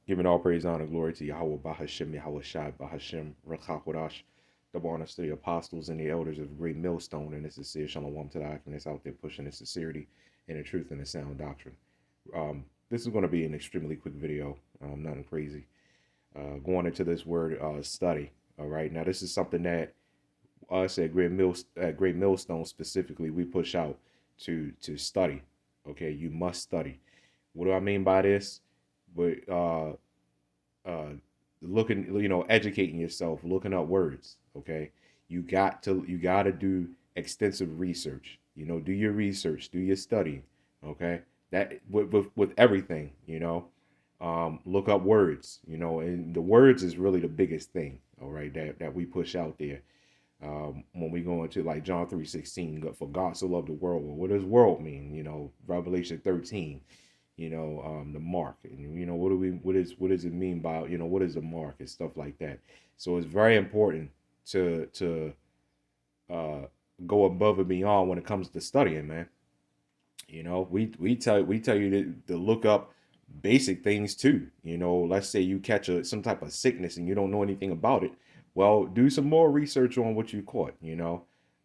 Giving all praise, honor, glory to Yahawah, BAHASHAM, YAHAWASHI, BAHASHAM, RAKHAKWADASH, double honors to the apostles and the elders of the great millstone, and it's sincere shalom to the Akim that's out there pushing the sincerity and the truth and the sound doctrine. This is going to be an extremely quick video, nothing crazy. Going into this word study. All right, now this is something that us at Great Millstone specifically we push out to study. Okay, you must study. What do I mean by this? But uh, looking, educating yourself, looking up words. Okay, you got to do extensive research. Do your research, do your study. Okay, that with everything. Look up words. And the words is really the biggest thing. All right, that we push out there. When we go into like John 3:16, for God so loved the world. Well, what does world mean? Revelation 13, the mark. And what does it mean by, what is a mark and stuff like that. So it's very important to uh go above and beyond when it comes to studying, man. We tell you to look up basic things too. Let's say you catch some type of sickness and you don't know anything about it. Well, do some more research on what you caught.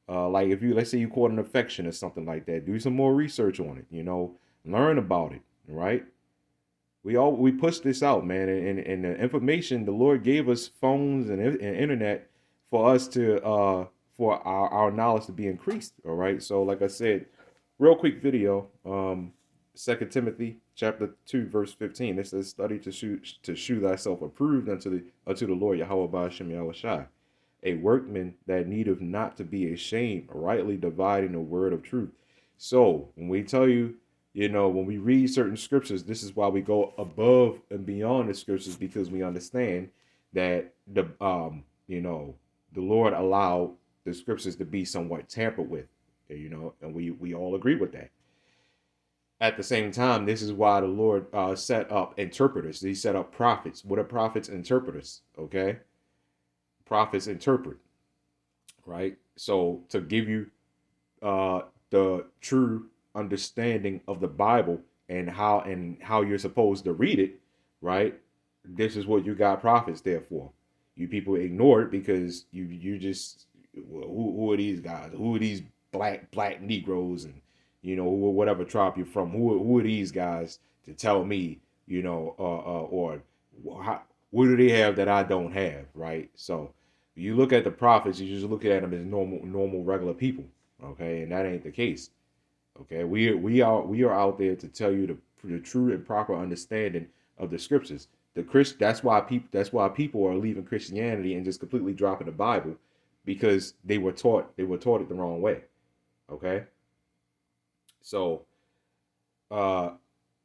Like if let's say you caught an infection or something like that, do some more research on it. Learn about it. Right? We push this out, man, and the information the Lord gave us phones and internet for us to for our knowledge to be increased. All right. So like I said, real quick video. 2 Timothy chapter 2 verse 15. It says, "Study to shew thyself approved unto the Lord Yahawah BAHASHAM YAHAWASHI, a workman that needeth not to be ashamed, rightly dividing the word of truth." So when we tell you, when we read certain scriptures, this is why we go above and beyond the scriptures, because we understand that the Lord allowed the scriptures to be somewhat tampered with, and we all agree with that. At the same time, this is why the Lord set up interpreters. He set up prophets. What are prophets? Interpreters. Okay, prophets interpret, right? So to give you the true understanding of the Bible and how you're supposed to read it, right? This is what you got prophets there for. You people ignore it because you just, who are these guys? Who are these black Negroes, and whatever tribe you're from? Who are these guys to tell me, or how, what do they have that I don't have, right? So you look at the prophets, you just look at them as normal regular people, okay? And that ain't the case. Okay, we are out there to tell you the true and proper understanding of the scriptures. That's why people are leaving Christianity and just completely dropping the Bible, because they were taught it the wrong way. Okay, so uh,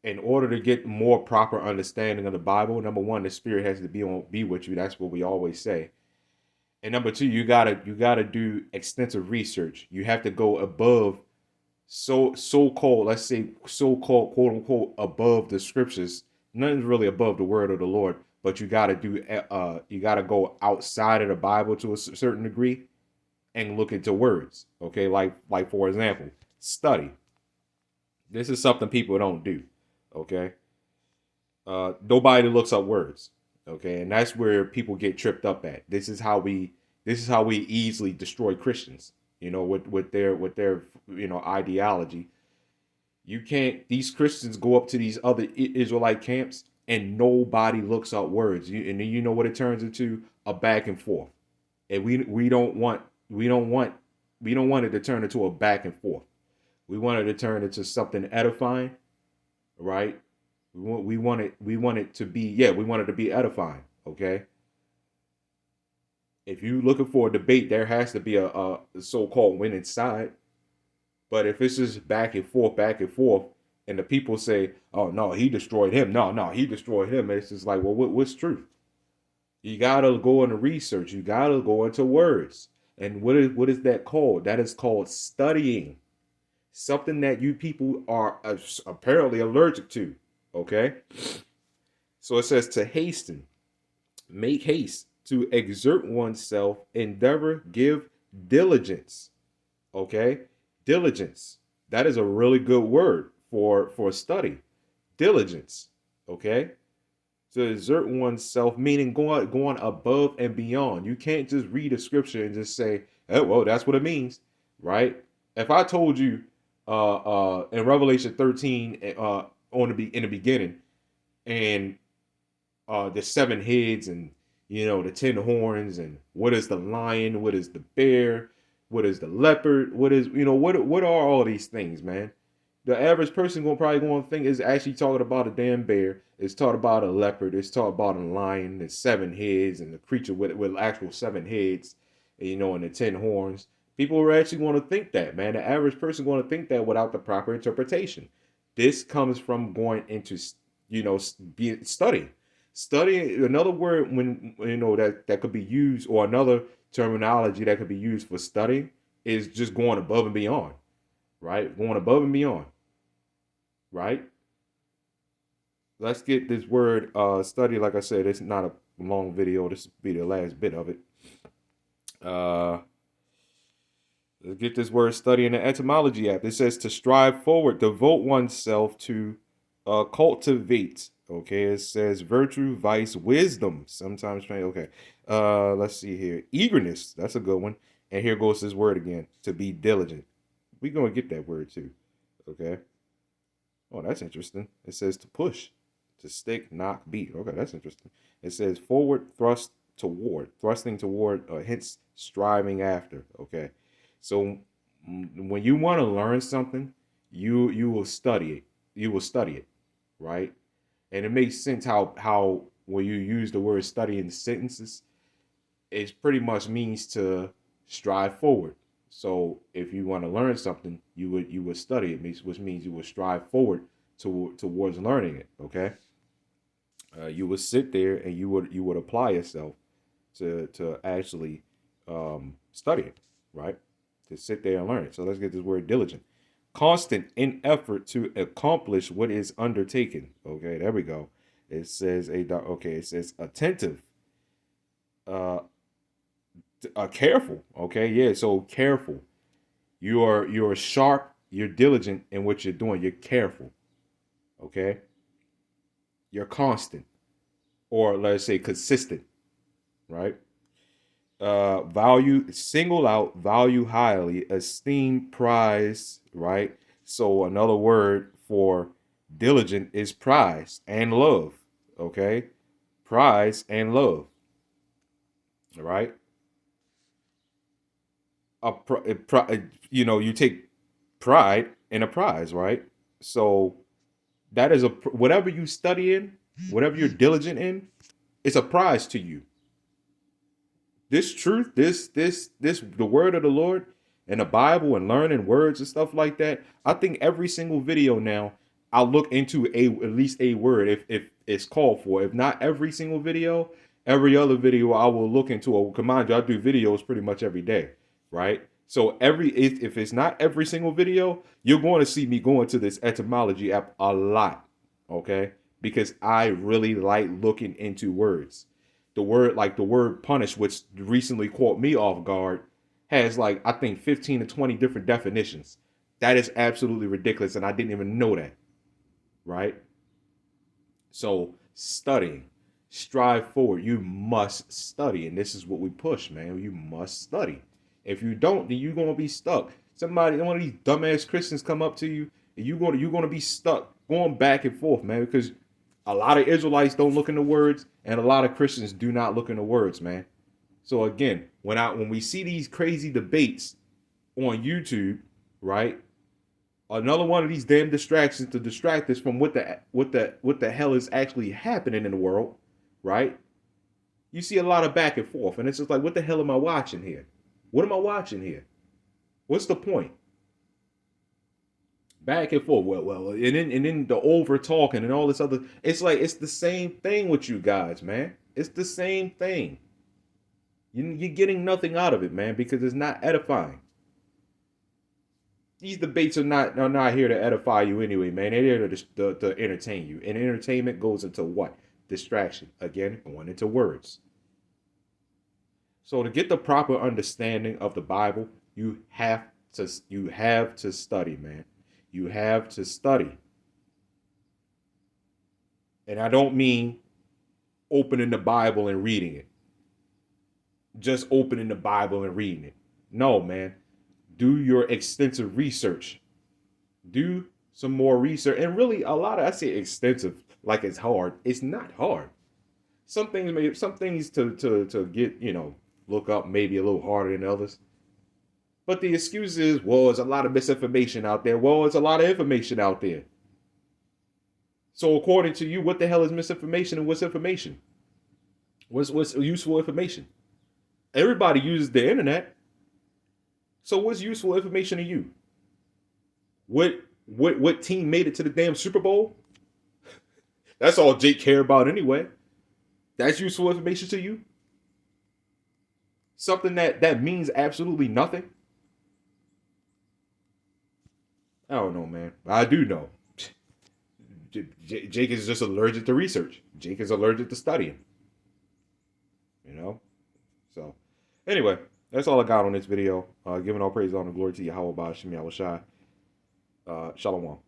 in order to get more proper understanding of the Bible, number one, the Spirit has to be with you. That's what we always say. And number two, you gotta do extensive research. You have to go above so called, let's say, so-called quote unquote above the scriptures. Nothing's really above the word of the Lord, but you gotta go outside of the Bible to a certain degree and look into words. Okay, like for example, study. This is something people don't do. Okay, nobody looks up words. Okay, and that's where people get tripped up at. This is how we easily destroy Christians. With their ideology. You can't. These Christians go up to these other Israelite camps and nobody looks up words. And then you know what it turns into? A back and forth. And we don't want it to turn into a back and forth. We want it to turn into something edifying, right? We want it to be, yeah, we want it to be edifying. Okay. If you're looking for a debate, there has to be a so-called winning side. But if it's just back and forth, and the people say, "Oh no, he destroyed him. No, he destroyed him," it's just like, well, what's truth? You gotta go into research. You gotta go into words. And what is that called? That is called studying. Something that you people are apparently allergic to. Okay. So it says to hasten, make haste, to exert oneself, endeavor, give diligence. Okay, diligence. That is a really good word for study. Diligence. Okay, To exert oneself, meaning going above and beyond. You can't just read a scripture and just say, "Oh, well, that's what it means," right? If I told you, in Revelation 13, in the beginning, and the seven heads, and the 10 horns, and what is the lion, what is the bear, what is the leopard, what is what are all these things, man? The average person probably going to think is actually talking about a damn bear. It's talking about a leopard. It's talking about a lion. There's seven heads and the creature with actual seven heads, and the 10 horns. People are actually going to think that, man. The average person going to think that without the proper interpretation. This comes from going into, being studying. Studying, another word when that could be used, or another terminology that could be used for studying, is just going above and beyond, right? Going above and beyond, right? Let's get this word study. Like I said, it's not a long video. This will be the last bit of it. Let's get this word study in the etymology app. It says to strive forward, devote oneself to, cultivate. Okay, it says virtue, vice, wisdom. Sometimes, okay. Let's see here. Eagerness. That's a good one. And here goes this word again. To be diligent. We're going to get that word too. Okay. Oh, that's interesting. It says to push, to stick, knock, beat. Okay, that's interesting. It says forward, thrust, toward, thrusting toward, hence striving after. Okay. So when you want to learn something, you will study it. You will study it, right? And it makes sense how when you use the word study in sentences, it pretty much means to strive forward. So if you want to learn something, you would study it, which means you would strive forward towards learning it. Okay, you would sit there and you would apply yourself to actually study it, right? To sit there and learn it. So let's get this word diligent. Constant in effort to accomplish what is undertaken. Okay, there we go. It says it says attentive, careful. Okay, yeah. So careful. You're sharp. You're diligent in what you're doing. You're careful. Okay. You're constant, or let's say consistent, right? Value, single out, value highly, esteem, prize, right? So another word for diligent is prize and love. Okay, prize and love. All right. You take pride in a prize, right? So that is whatever you study in, whatever you're diligent in, it's a prize to you. This truth, this the word of the Lord and the Bible and learning words and stuff like that. I think every single video now I'll look into at least a word if it's called for. If not every single video, every other video I will look into. Mind you, I do videos pretty much every day, right? So if it's not every single video, you're going to see me go into this etymology app a lot, okay? Because I really like looking into words. The word punish, which recently caught me off guard, has like I think 15 to 20 different definitions. That is absolutely ridiculous, and I didn't even know that. Right? So studying, strive forward. You must study, and this is what we push, man. You must study. If you don't, then you're gonna be stuck. One of these dumbass Christians come up to you, and you're gonna be stuck going back and forth, man, because a lot of Israelites don't look into words, and a lot of Christians do not look into words, man. So again, when we see these crazy debates on YouTube, right? Another one of these damn distractions to distract us from what the hell is actually happening in the world, right? You see a lot of back and forth, and it's just like, what the hell am I watching here? What am I watching here? What's the point? Back and forth. Well, and then the over talking and all this other. It's like it's the same thing with you guys, man. It's the same thing. You're getting nothing out of it, man, because it's not edifying. These debates are not here to edify you anyway, man. They're here to entertain you. And entertainment goes into what? Distraction. Again, going into words. So to get the proper understanding of the Bible, you have to study, man. You have to study. And I don't mean opening the Bible and reading it. Just opening the Bible and reading it. No, man. Do your extensive research. Do some more research. And really, a lot of, I say extensive like it's hard. It's not hard. Some things to get, look up maybe a little harder than others. But the excuse is, well, there's a lot of misinformation out there. Well, it's a lot of information out there. So according to you, what the hell is misinformation and what's information? What's useful information? Everybody uses the internet. So what's useful information to you? What team made it to the damn Super Bowl? That's all Jake care about anyway. That's useful information to you? Something that means absolutely nothing? I don't know, man. I do know. Jake is just allergic to research. Jake is allergic to studying. So, anyway, that's all I got on this video. Giving all praise, honor, and glory to Yahawah, BAHASHAM, YAHAWASHI. Shalom.